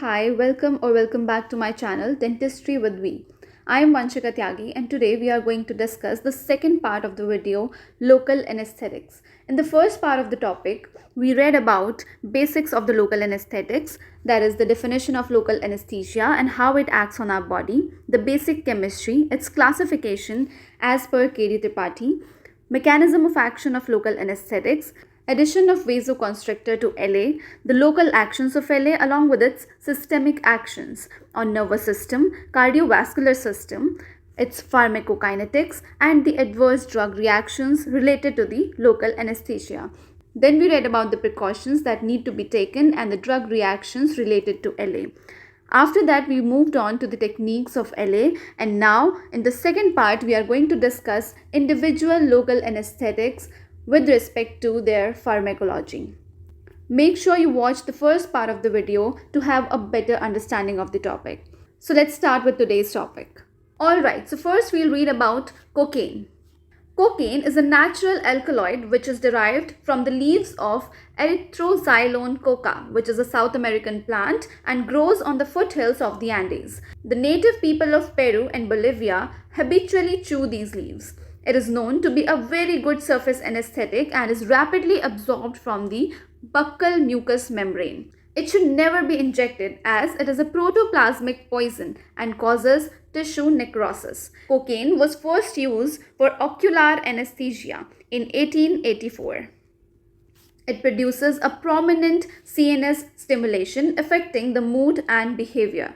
Hi, welcome back to my channel Dentistry with V. I am Vanshika Tyagi and today we are going to discuss the second part of the video, local anesthetics. In the first part of the topic, we read about basics of the local anesthetics, that is the definition of local anesthesia and how it acts on our body, the basic chemistry, its classification as per K.D. Tripathi, mechanism of action of local anesthetics, addition of vasoconstrictor to LA, the local actions of LA along with its systemic actions on nervous system, cardiovascular system, its pharmacokinetics and the adverse drug reactions related to the local anesthesia. Then we read about the precautions that need to be taken and the drug reactions related to LA. After that, we moved on to the techniques of LA, and now in the second part, we are going to discuss individual local anesthetics with respect to their pharmacology. Make sure you watch the first part of the video to have a better understanding of the topic. So let's start with today's topic. Alright, so first we'll read about cocaine. Cocaine is a natural alkaloid which is derived from the leaves of Erythroxylon coca, which is a South American plant and grows on the foothills of the Andes. The native people of Peru and Bolivia habitually chew these leaves. It is known to be a very good surface anesthetic and is rapidly absorbed from the buccal mucous membrane. It should never be injected as it is a protoplasmic poison and causes tissue necrosis. Cocaine was first used for ocular anesthesia in 1884. It produces a prominent CNS stimulation affecting the mood and behavior.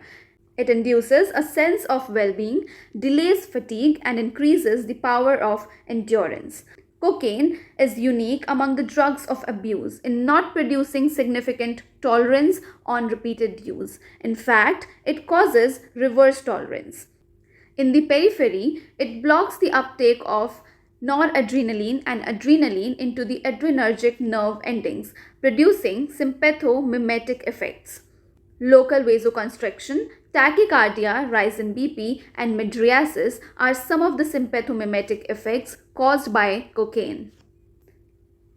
It induces a sense of well-being, delays fatigue, and increases the power of endurance. Cocaine is unique among the drugs of abuse in not producing significant tolerance on repeated use. In fact, it causes reverse tolerance. In the periphery, it blocks the uptake of noradrenaline and adrenaline into the adrenergic nerve endings, producing sympathomimetic effects. Local vasoconstriction, tachycardia, rise in BP, and mydriasis are some of the sympathomimetic effects caused by cocaine.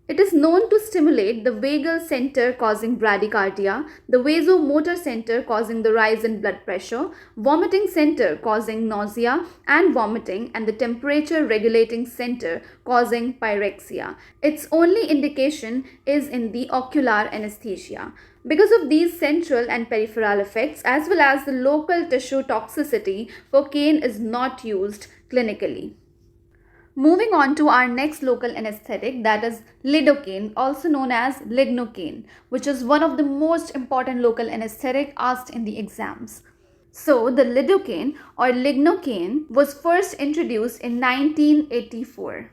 It is known to stimulate the vagal center causing bradycardia, the vasomotor center causing the rise in blood pressure, vomiting center causing nausea and vomiting, and the temperature regulating center causing pyrexia. Its only indication is in the ocular anesthesia. Because of these central and peripheral effects as well as the local tissue toxicity, cocaine is not used clinically. Moving on to our next local anesthetic, that is lidocaine, also known as lignocaine, which is one of the most important local anesthetic asked in the exams. So the lidocaine or lignocaine was first introduced in 1984.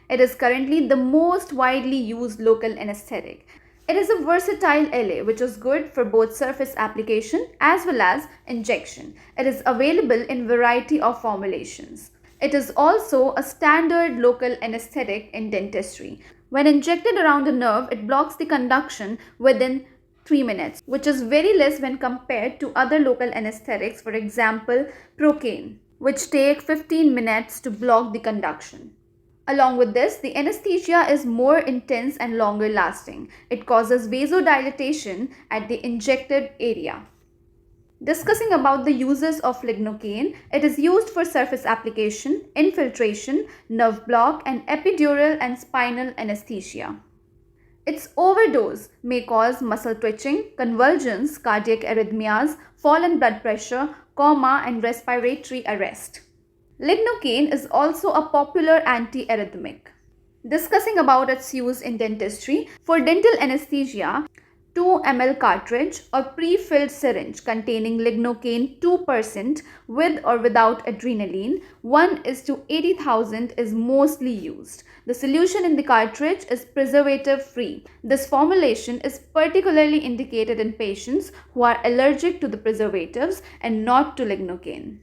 It is currently the most widely used local anesthetic. It is a versatile LA which is good for both surface application as well as injection. It is available in variety of formulations. It is also a standard local anesthetic in dentistry. When injected around a nerve, it blocks the conduction within 3 minutes, which is very less when compared to other local anesthetics, for example, Procaine, which take 15 minutes to block the conduction. Along with this, the anesthesia is more intense and longer lasting. It causes vasodilatation at the injected area. Discussing about the uses of lignocaine, it is used for surface application, infiltration, nerve block, and epidural and spinal anesthesia. Its overdose may cause muscle twitching, convulsions, cardiac arrhythmias, fall in blood pressure, coma, and respiratory arrest. Lignocaine is also a popular antiarrhythmic. Discussing about its use in dentistry, for dental anesthesia, 2 ml cartridge or pre-filled syringe containing lignocaine 2% with or without adrenaline 1:80,000 is mostly used. The solution in the cartridge is preservative free. This formulation is particularly indicated in patients who are allergic to the preservatives and not to lignocaine.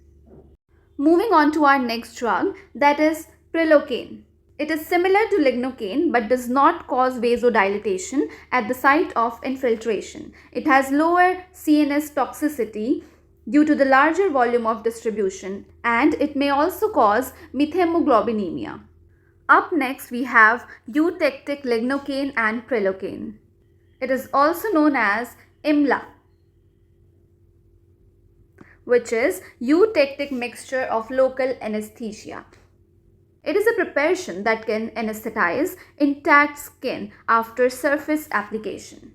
Moving on to our next drug, that is Prilocaine. It is similar to lignocaine but does not cause vasodilatation at the site of infiltration. It has lower CNS toxicity due to the larger volume of distribution, and it may also cause methemoglobinemia. Up next, we have eutectic lignocaine and Prilocaine. It is also known as IMLA, which is eutectic mixture of local anesthesia. It is a preparation that can anesthetize intact skin after surface application.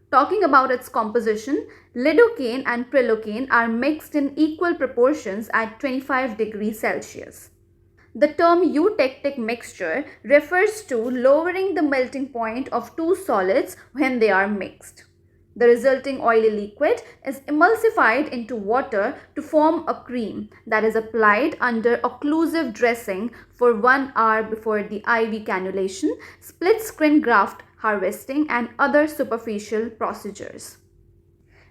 Talking about its composition, lidocaine and prilocaine are mixed in equal proportions at 25 degrees Celsius. The term eutectic mixture refers to lowering the melting point of two solids when they are mixed. The resulting oily liquid is emulsified into water to form a cream that is applied under occlusive dressing for 1 hour before the IV cannulation, split skin graft harvesting, and other superficial procedures.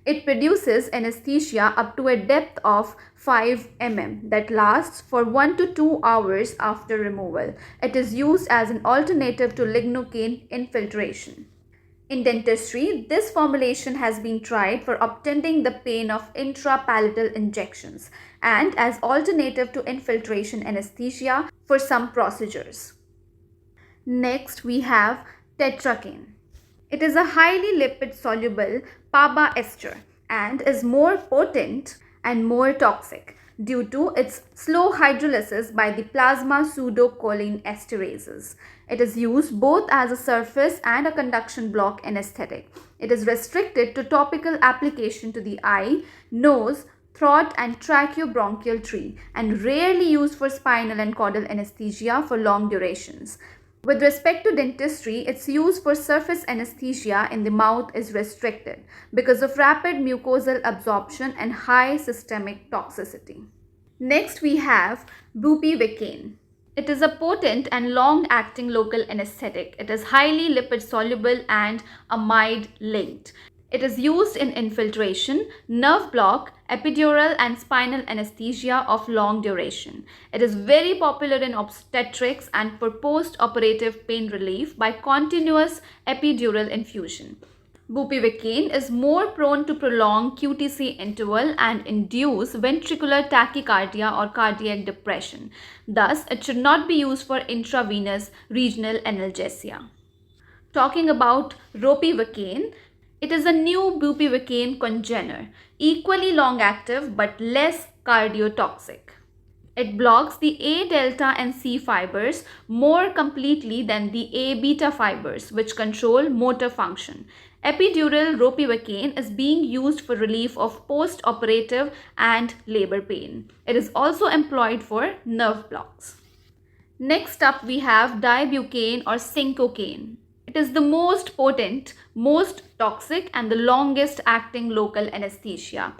It produces anesthesia up to a depth of 5 mm that lasts for 1 to 2 hours after removal. It is used as an alternative to lignocaine infiltration. In dentistry, this formulation has been tried for obtaining the pain of intrapalatal injections and as alternative to infiltration anesthesia for some procedures. Next, we have tetracaine. It is a highly lipid-soluble PABA ester and is more potent and more toxic due to its slow hydrolysis by the plasma pseudocholine esterases. It is used both as a surface and a conduction block anesthetic. It is restricted to topical application to the eye, nose, throat and tracheobronchial tree and rarely used for spinal and caudal anesthesia for long durations. With respect to dentistry, its use for surface anesthesia in the mouth is restricted because of rapid mucosal absorption and high systemic toxicity. Next, we have bupivacaine. It is a potent and long-acting local anesthetic. It is highly lipid-soluble and amide-linked. It is used in infiltration, nerve block, epidural and spinal anesthesia of long duration. It is very popular in obstetrics and for post-operative pain relief by continuous epidural infusion. Bupivacaine is more prone to prolong QTC interval and induce ventricular tachycardia or cardiac depression. Thus, it should not be used for intravenous regional analgesia. Talking about ropivacaine, it is a new bupivacaine congener, equally long-active but less cardiotoxic. It blocks the A delta and C fibers more completely than the A beta fibers, which control motor function. Epidural ropivacaine is being used for relief of post-operative and labor pain. It is also employed for nerve blocks. Next up, we have dibucaine or cincocaine. It is the most potent, most toxic and the longest acting local anesthesia.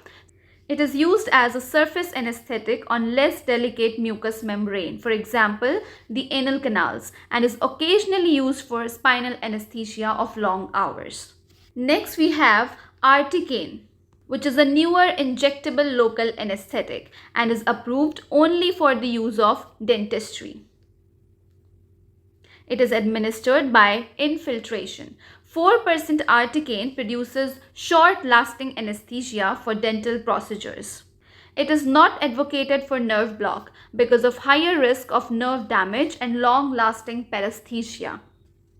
It is used as a surface anesthetic on less delicate mucous membrane, for example, the anal canals, and is occasionally used for spinal anesthesia of long hours. Next, we have articaine, which is a newer injectable local anesthetic and is approved only for the use of dentistry. It is administered by infiltration. 4% articaine produces short-lasting anesthesia for dental procedures. It is not advocated for nerve block because of higher risk of nerve damage and long-lasting paresthesia.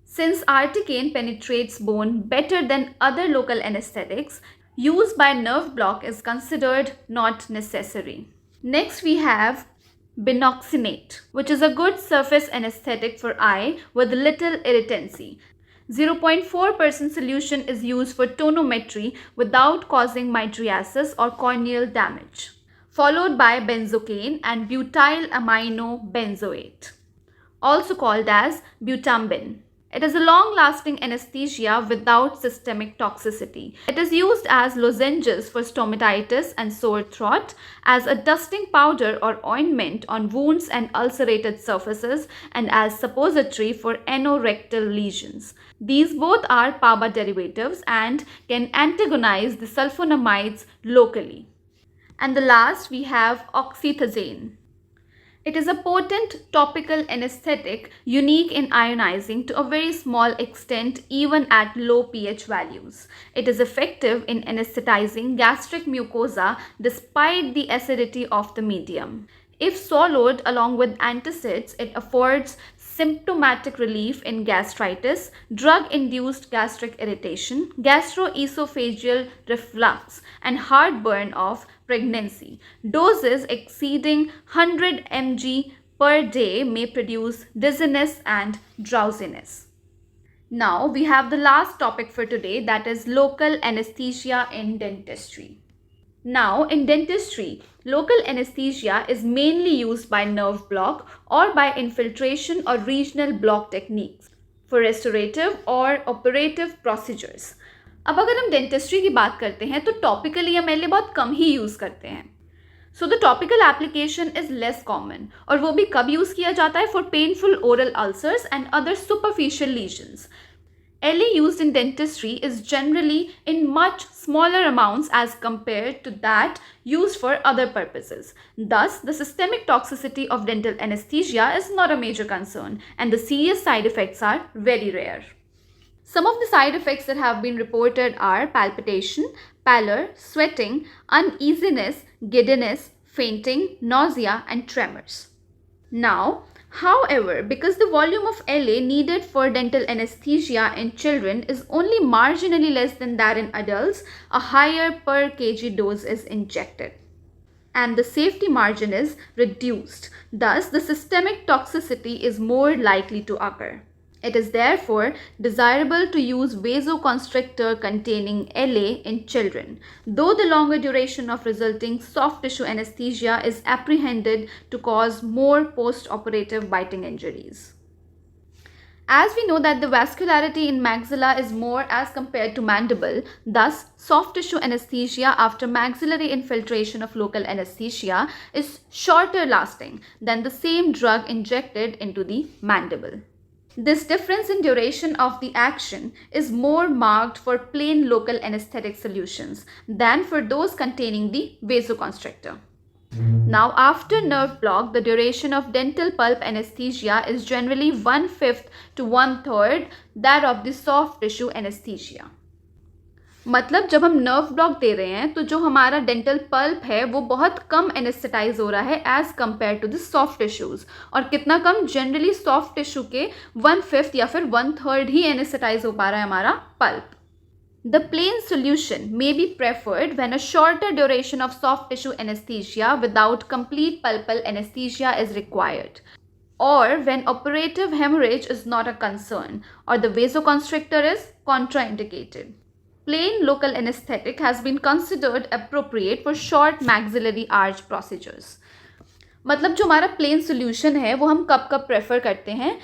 Since articaine penetrates bone better than other local anesthetics, use by nerve block is considered not necessary. Next, we have binoxinate, which is a good surface anesthetic for eye with little irritancy. 0.4% solution is used for tonometry without causing mydriasis or corneal damage, followed by benzocaine and butyl amino benzoate, also called as butambin. It is a long-lasting anesthesia without systemic toxicity. It is used as lozenges for stomatitis and sore throat, as a dusting powder or ointment on wounds and ulcerated surfaces, and as suppository for anorectal lesions. These both are PABA derivatives and can antagonize the sulfonamides locally. And the last, we have oxythazane. It is a potent topical anesthetic unique in ionizing to a very small extent even at low pH values. It is effective in anesthetizing gastric mucosa despite the acidity of the medium. If swallowed along with antacids, it affords symptomatic relief in gastritis, drug-induced gastric irritation, gastroesophageal reflux, and heartburn of pregnancy. Doses exceeding 100 mg per day may produce dizziness and drowsiness. Now we have the last topic for today, that is local anesthesia in dentistry. Now, in dentistry, local anesthesia is mainly used by nerve block or by infiltration or regional block techniques for restorative or operative procedures. अब अगर हम dentistry की बात करते हैं तो topically या mainly बहुत कम ही यूज़ करते हैं. So the topical application is less common, और वो भी कब यूज़ किया जाता है? For painful oral ulcers and other superficial lesions. LA used in dentistry is generally in much smaller amounts as compared to that used for other purposes. Thus, the systemic toxicity of dental anesthesia is not a major concern, and the serious side effects are very rare. Some of the side effects that have been reported are palpitation, pallor, sweating, uneasiness, giddiness, fainting, nausea, and tremors. Now, however, because the volume of LA needed for dental anesthesia in children is only marginally less than that in adults, a higher per kg dose is injected, and the safety margin is reduced. Thus, the systemic toxicity is more likely to occur. It is therefore desirable to use vasoconstrictor containing LA in children, though the longer duration of resulting soft tissue anesthesia is apprehended to cause more post-operative biting injuries. As we know that the vascularity in maxilla is more as compared to mandible, thus soft tissue anesthesia after maxillary infiltration of local anesthesia is shorter lasting than the same drug injected into the mandible. This difference in duration of the action is more marked for plain local anesthetic solutions than for those containing the vasoconstrictor. Now, after nerve block, the duration of dental pulp anesthesia is generally 1/5 to 1/3 that of the soft tissue anesthesia. मतलब जब हम nerve block दे रहे हैं तो जो हमारा dental pulp है वो बहुत कम एनेस्थेटाइज हो रहा है as compare to the soft tissues. और कितना कम? जनरली सॉफ्ट टिश्यू के 1/5 या फिर 1/3 ही एनेस्थेटाइज हो पा रहा है हमारा pulp. The plain solution may be preferred when a shorter duration of soft tissue anesthesia without complete pulpal anesthesia is required, or when operative hemorrhage is not a concern or the vasoconstrictor is contraindicated. Plain local anesthetic has been considered appropriate for short maxillary arch procedures. मतलब जो हमारा plane solution है वो हम कब कब prefer करते हैं?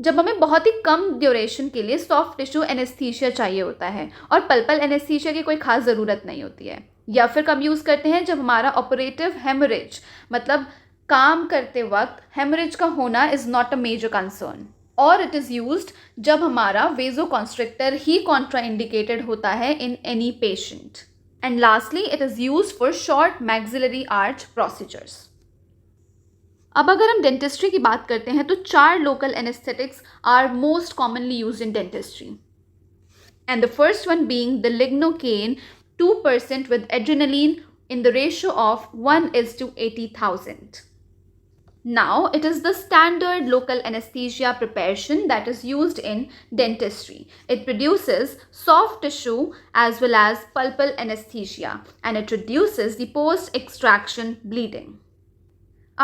जब हमें बहुत ही कम ड्यूरेशन के लिए सॉफ्ट टिश्यू एनेस्थीसिया चाहिए होता है और पल्पल एनेस्थीसिया की कोई खास ज़रूरत नहीं होती है. या फिर कब यूज़ करते हैं? जब हमारा ऑपरेटिव हेमरेज, मतलब काम करते वक्त हेमरेज का होना is not a major concern. और इट इज़ यूज्ड जब हमारा वेजोकॉन्स्ट्रिक्टर ही कॉन्ट्राइंडिकेटेड होता है in any patient. And lastly, it is used for short maxillary arch procedures. अब अगर हम डेंटिस्ट्री की बात करते हैं तो 4 local anaesthetics are most commonly used in dentistry. And the first one being the lignocaine 2% with adrenaline in the ratio of 1:80,000. Now, it is the standard local anesthesia preparation that is used in dentistry. It produces soft tissue as well as pulpal anesthesia, and it reduces the post-extraction bleeding.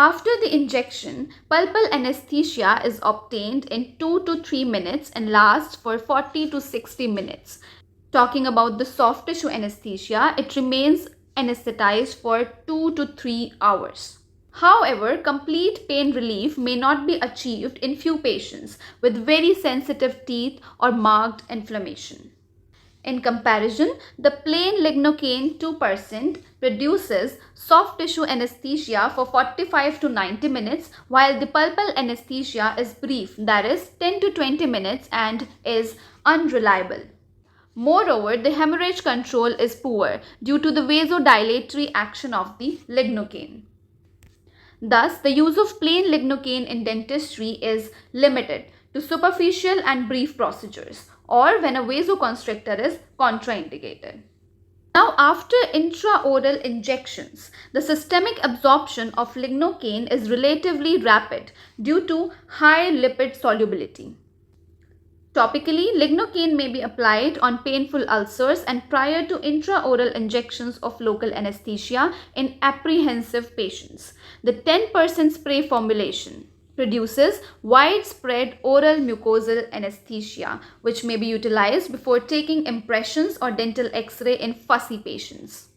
After the injection, pulpal anesthesia is obtained in 2 to 3 minutes and lasts for 40 to 60 minutes. Talking about the soft tissue anesthesia, it remains anesthetized for 2 to 3 hours. However, complete pain relief may not be achieved in few patients with very sensitive teeth or marked inflammation. In comparison, the plain Lignocaine 2% produces soft tissue anesthesia for 45 to 90 minutes, while the pulpal anesthesia is brief, that is 10 to 20 minutes, and is unreliable. Moreover, the hemorrhage control is poor due to the vasodilatory action of the Lignocaine. Thus, the use of plain Lignocaine in dentistry is limited to superficial and brief procedures, or when a vasoconstrictor is contraindicated. Now, after intraoral injections, the systemic absorption of lignocaine is relatively rapid due to high lipid solubility. Topically, lignocaine may be applied on painful ulcers and prior to intraoral injections of local anesthesia in apprehensive patients. The 10% spray formulation produces widespread oral mucosal anesthesia, which may be utilized before taking impressions or dental X-ray in fussy patients.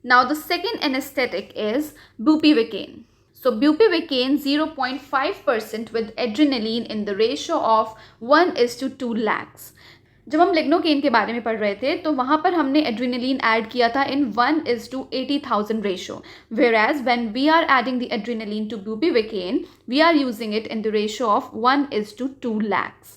Now, the second anesthetic is bupivacaine. So, bupivacaine 0.5% with adrenaline in the ratio of 1:2 lakhs. जब हम lignocaine के बारे में पढ़ रहे थे तो वहाँ पर हमने एड्रीनलिन ऐड किया था in 1:80,000 ratio. Whereas when we are adding the adrenaline to bupivacaine, we are using it in the ratio of 1:2 lakhs.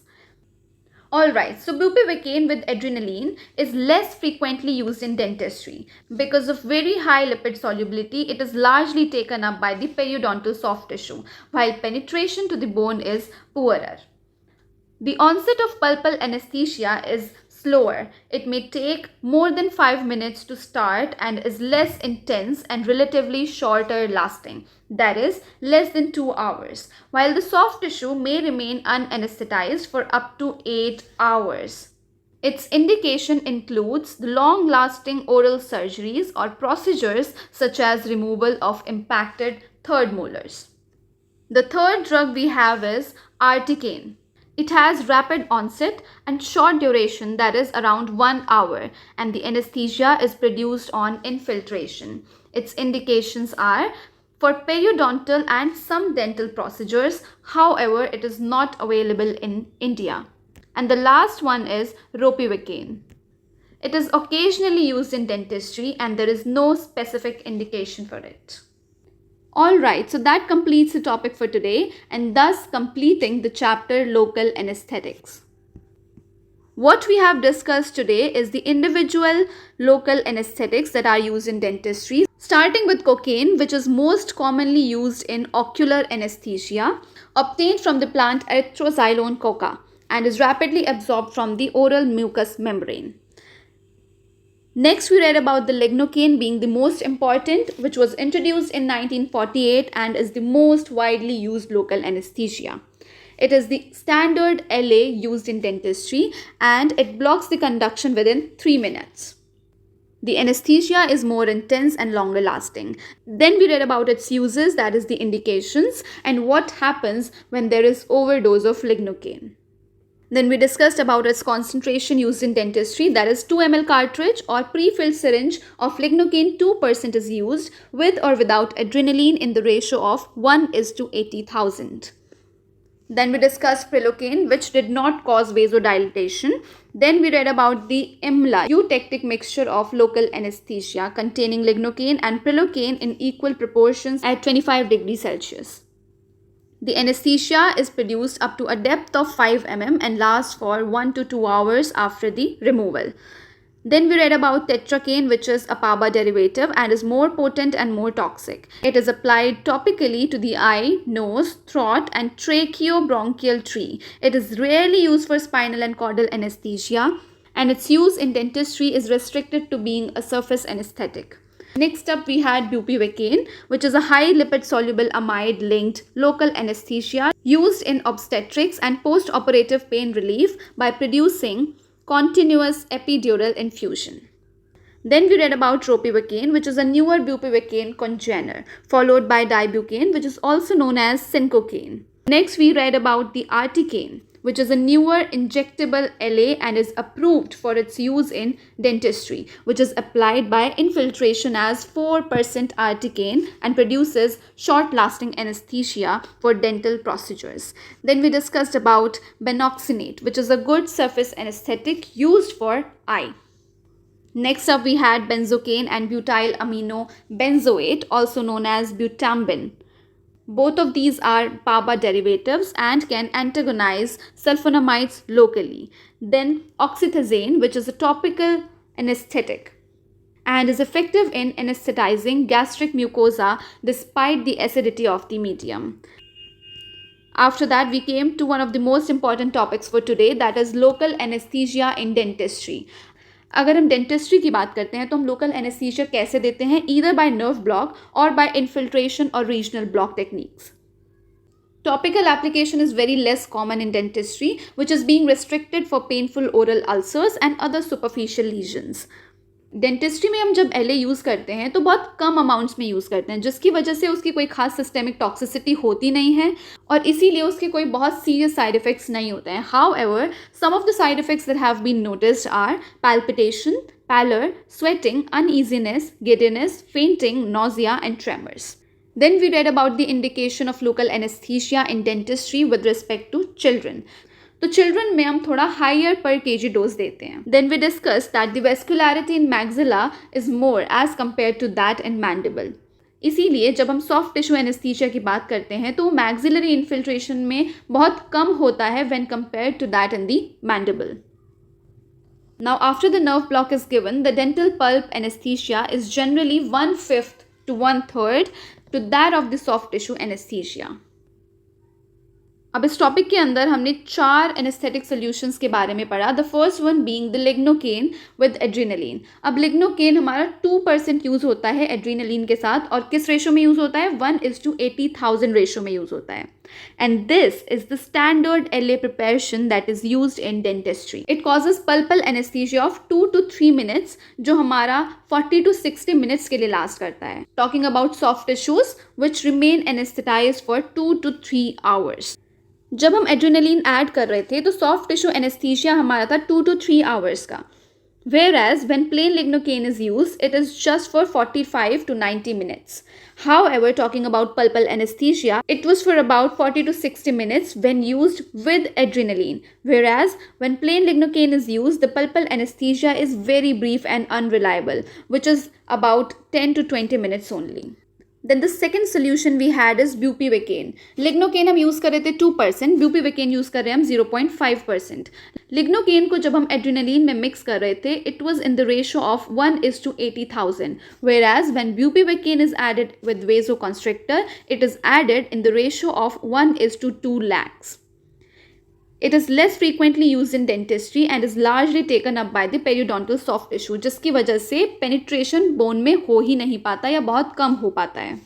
Alright, so bupivacaine with adrenaline is less frequently used in dentistry. Because of very high lipid solubility, it is largely taken up by the periodontal soft tissue, while penetration to the bone is poorer. The onset of pulpal anesthesia is slower. It may take more than 5 minutes to start and is less intense and relatively shorter lasting, that is, less than 2 hours, while the soft tissue may remain unanesthetized for up to 8 hours. Its indication includes the long-lasting oral surgeries or procedures such as removal of impacted third molars. The third drug we have is Articaine. It has rapid onset and short duration, that is around 1 hour, and the anesthesia is produced on infiltration. Its indications are for periodontal and some dental procedures. However, it is not available in India. And the last one is ropivacaine. It is occasionally used in dentistry and there is no specific indication for it. Alright, so that completes the topic for today and thus completing the chapter Local Anesthetics. What we have discussed today is the individual local anesthetics that are used in dentistry, starting with cocaine, which is most commonly used in ocular anesthesia, obtained from the plant Erythroxylon coca and is rapidly absorbed from the oral mucous membrane. Next, we read about the Lignocaine being the most important, which was introduced in 1948 and is the most widely used local anesthesia. It is the standard LA used in dentistry and it blocks the conduction within 3 minutes. The anesthesia is more intense and longer lasting. Then we read about its uses, that is the indications, and what happens when there is overdose of Lignocaine. Then we discussed about its concentration used in dentistry, that is 2 ml cartridge or pre-filled syringe of Lignocaine 2% is used with or without adrenaline in the ratio of 1:80,000. Then we discussed Prilocaine, which did not cause vasodilatation. Then we read about the IMLA, eutectic mixture of local anesthesia containing Lignocaine and Prilocaine in equal proportions at 25 degrees Celsius. The anesthesia is produced up to a depth of 5 mm and lasts for 1 to 2 hours after the removal. Then we read about tetracaine, which is a PABA derivative and is more potent and more toxic. It is applied topically to the eye, nose, throat and tracheobronchial tree. It is rarely used for spinal and caudal anesthesia and its use in dentistry is restricted to being a surface anesthetic. Next up, we had bupivacaine, which is a high lipid soluble amide linked local anesthesia used in obstetrics and post-operative pain relief by producing continuous epidural infusion. Then we read about ropivacaine, which is a newer bupivacaine congener, followed by dibucaine, which is also known as syncocaine. Next, we read about the Articaine, which is a newer injectable LA and is approved for its use in dentistry, which is applied by infiltration as 4% Articaine and produces short-lasting anesthesia for dental procedures. Then we discussed about benoxenate, which is a good surface anesthetic used for eye. Next up, we had benzocaine and butyl amino benzoate, also known as butambin. Both of these are PABA derivatives and can antagonize sulfonamides locally. Then oxythazane, which is a topical anesthetic and is effective in anesthetizing gastric mucosa despite the acidity of the medium. After that, we came to one of the most important topics for today, that is local anesthesia in dentistry. अगर हम dentistry की बात करते हैं तो हम local anaesthesia कैसे देते हैं, ईदर बाय नर्व ब्लॉक और बाय इन्फिल्ट्रेशन और regional block techniques. Topical application is very less common in dentistry, which is being restricted for painful oral ulcers and other superficial lesions. Dentistry में हम जब LA use करते हैं तो बहुत कम amounts में यूज़ करते हैं, जिसकी वजह से उसकी कोई खास सिस्टेमिक टॉक्सिसिटी होती नहीं है और इसीलिए उसके कोई बहुत सीरियस साइड इफेक्ट्स नहीं होते हैं. However, some of the side effects that have been noticed are palpitation, pallor, sweating, uneasiness, giddiness, fainting, nausea and tremors. Then we read about the indication of local anesthesia in dentistry with respect to children. तो children में हम थोड़ा higher per kg dose देते हैं. Then we discussed that the vascularity in maxilla is more as compared to that in mandible. इसीलिए जब हम soft tissue anaesthesia की बात करते हैं तो मैक्सिलरी इन्फिल्ट्रेशन में बहुत कम होता है when compared to that in the mandible. Now after the nerve block is given, the dental pulp anesthesia is generally 1/5 to 1/3 to that of the soft tissue anesthesia. अब इस टॉपिक के अंदर हमने 4 anaesthetic solutions के बारे में पढ़ा. The first one being the lignocaine with adrenaline. अब लिग्नोकेन हमारा 2% यूज़ होता है एड्रेनालिन के साथ और किस रेशो में यूज़ होता है, 1:80,000 रेशो में यूज़ होता है. And this is the standard LA preparation that is used in dentistry. It causes pulpal anesthesia of 2 to 3 minutes, जो हमारा 40 to 60 minutes के लिए last करता है. Talking about soft tissues which remain anesthetized for 2 to 3 hours. जब हम adrenaline add कर रहे थे तो सॉफ्ट टिश्यू एनेस्थीसिया हमारा था 2 to 3 hours का. Whereas when plain lignocaine is used, it is just for 45 to 90 minutes. However, talking about pulpal anesthesia, it was for about 40 to 60 minutes when used with adrenaline. Whereas when plain lignocaine is used, the pulpal anesthesia is very brief and unreliable, which is about 10 to 20 minutes only. Then the second solution we had is bupivacaine. Lignocaine हम use कर रहे थे 2%, bupivacaine use कर रहे हैं हम 0.5%. Lignocaine को जब हम एड्रेनालिन में मिक्स कर रहे थे, it was in the ratio of 1:80,000. Whereas when bupivacaine is added with vasoconstrictor, it is added in the ratio of 1:2 lakhs. It is less frequently used in dentistry and is largely taken up by the periodontal soft tissue, जिसकी वजह से penetration bone में हो ही नहीं पाता या बहुत कम हो पाता है.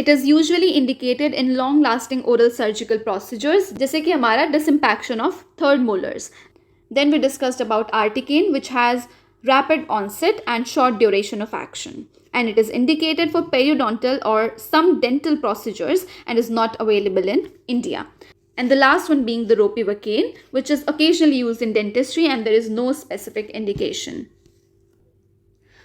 It is usually indicated in long-lasting oral surgical procedures, जैसे कि हमारा disimpaction of third molars. Then we discussed about Articaine, which has rapid onset and short duration of action. And it is indicated for periodontal or some dental procedures and is not available in India. And the last one being the ropivacaine, which is occasionally used in dentistry and there is no specific indication.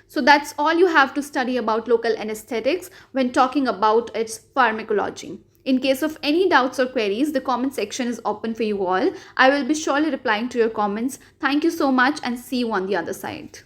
So that's all you have to study about local anesthetics when talking about its pharmacology. In case of any doubts or queries, the comment section is open for you all. I will be surely replying to your comments. Thank you so much and see you on the other side.